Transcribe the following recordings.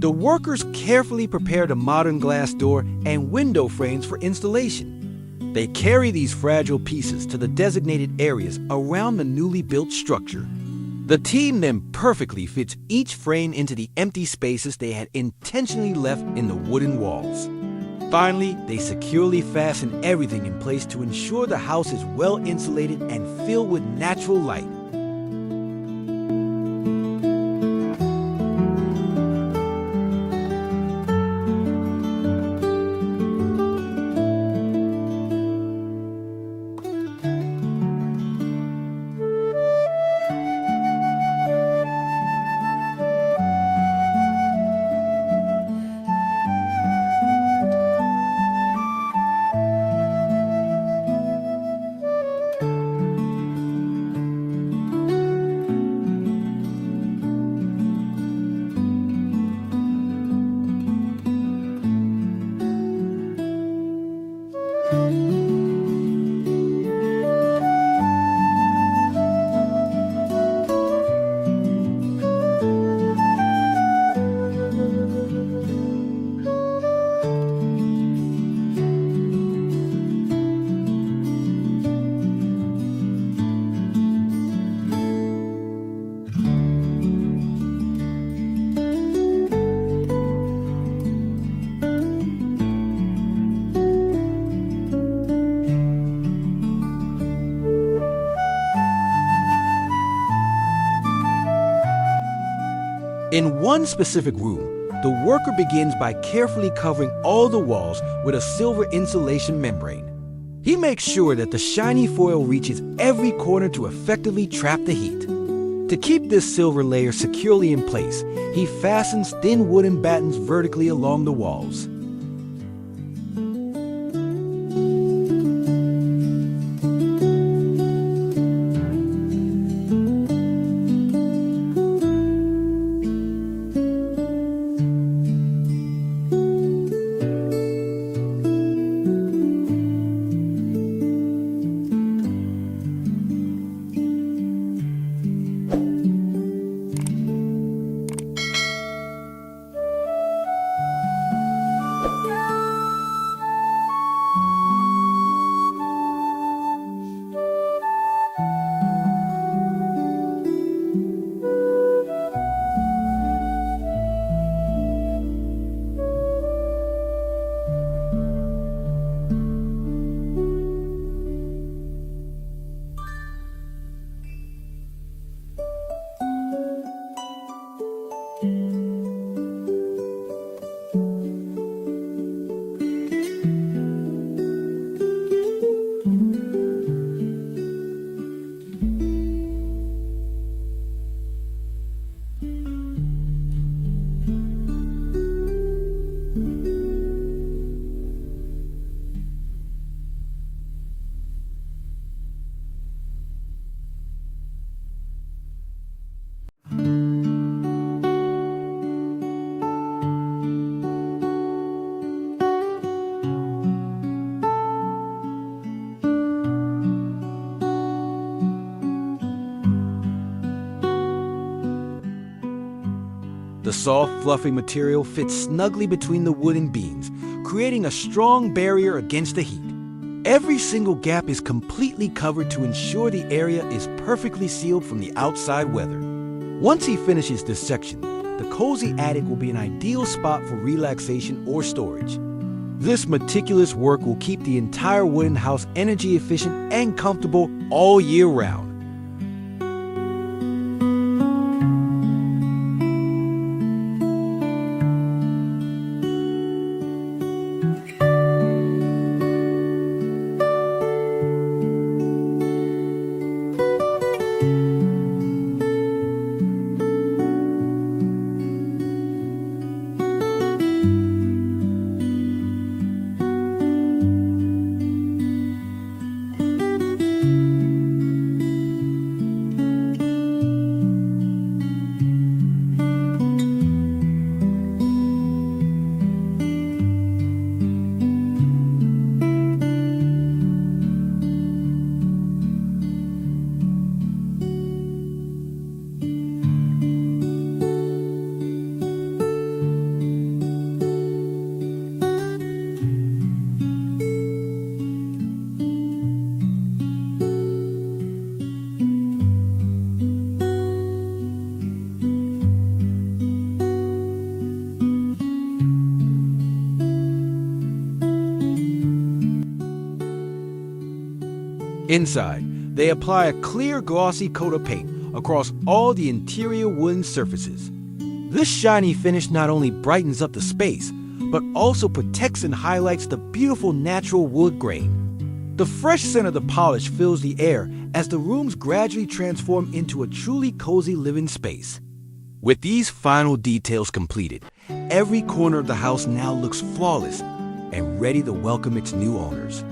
The workers carefully prepared a modern glass door and window frames for installation. They carry these fragile pieces to the designated areas around the newly built structure. The team then perfectly fits each frame into the empty spaces they had intentionally left in the wooden walls. Finally, they securely fasten everything in place to ensure the house is well insulated and filled with natural light. In one specific room, the worker begins by carefully covering all the walls with a silver insulation membrane. He makes sure that the shiny foil reaches every corner to effectively trap the heat. To keep this silver layer securely in place, he fastens thin wooden battens vertically along the walls. The soft, fluffy material fits snugly between the wooden beams, creating a strong barrier against the heat. Every single gap is completely covered to ensure the area is perfectly sealed from the outside weather. Once he finishes this section, the cozy attic will be an ideal spot for relaxation or storage. This meticulous work will keep the entire wooden house energy efficient and comfortable all year round. Inside, they apply a clear glossy coat of paint across all the interior wooden surfaces. This shiny finish not only brightens up the space, but also protects and highlights the beautiful natural wood grain. The fresh scent of the polish fills the air as the rooms gradually transform into a truly cozy living space. With these final details completed, every corner of the house now looks flawless and ready to welcome its new owners.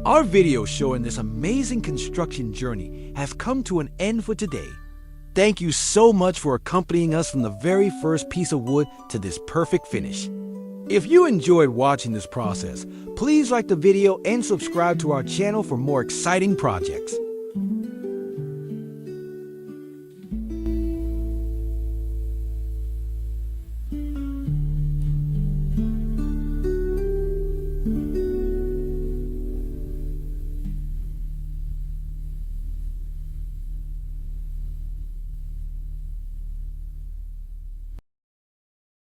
Our video showing this amazing construction journey has come to an end for today. Thank you so much for accompanying us from the very first piece of wood to this perfect finish. If you enjoyed watching this process, please like the video and subscribe to our channel for more exciting projects.